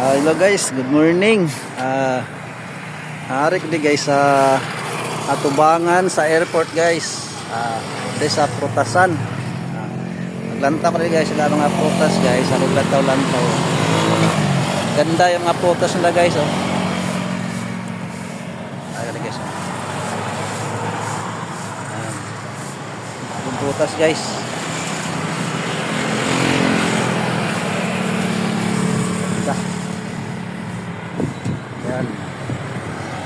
Hello guys, good morning. Hari ko guys sa atubangan sa airport guys. Di sa prutasan. Naglanta ko guys sa mga prutas guys, sa lantaw-lantaw. Ganda yung mga prutas nila guys, oh. Ayan guys. Yung prutas guys. Yan.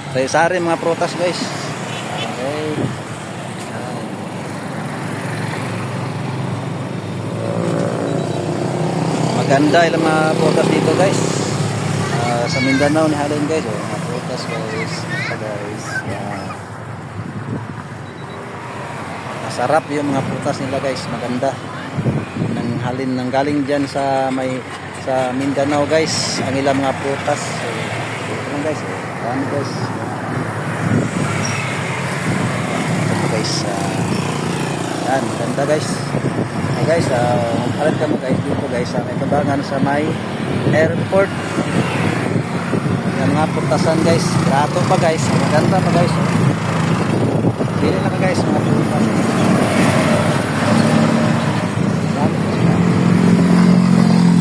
Sari-sari mga prutas guys. Okay. Yan. Maganda ilang mga prutas dito guys. Sa Mindanao ni halin guys. Oh, mga prutas guys. Basta guys. Yan. Masarap yung mga prutas nila guys. Maganda. Nang halin nang galing dyan sa Mindanao guys. Ang ilang mga prutas. Guys, dami guys. Ito guys, yan, ganda guys. Hey guys, magkalat ka mo guys dito guys, may tabangan sa may airport. Yan mga putasan guys, grato pa guys, maganda pa guys. Dili lang guys, mga putasan.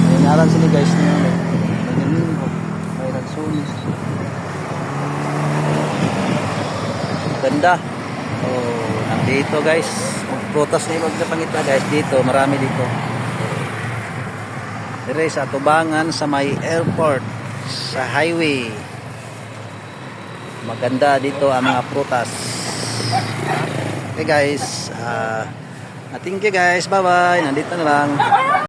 May naran sila guys niya. Ganda. So, nandito guys. Prutas na yung magpangita guys. Dito, marami dito. Dire sa tubangan sa may airport. Sa highway. Maganda dito ang mga prutas. Okay guys. Thank you guys. Bye bye. Nandito na lang.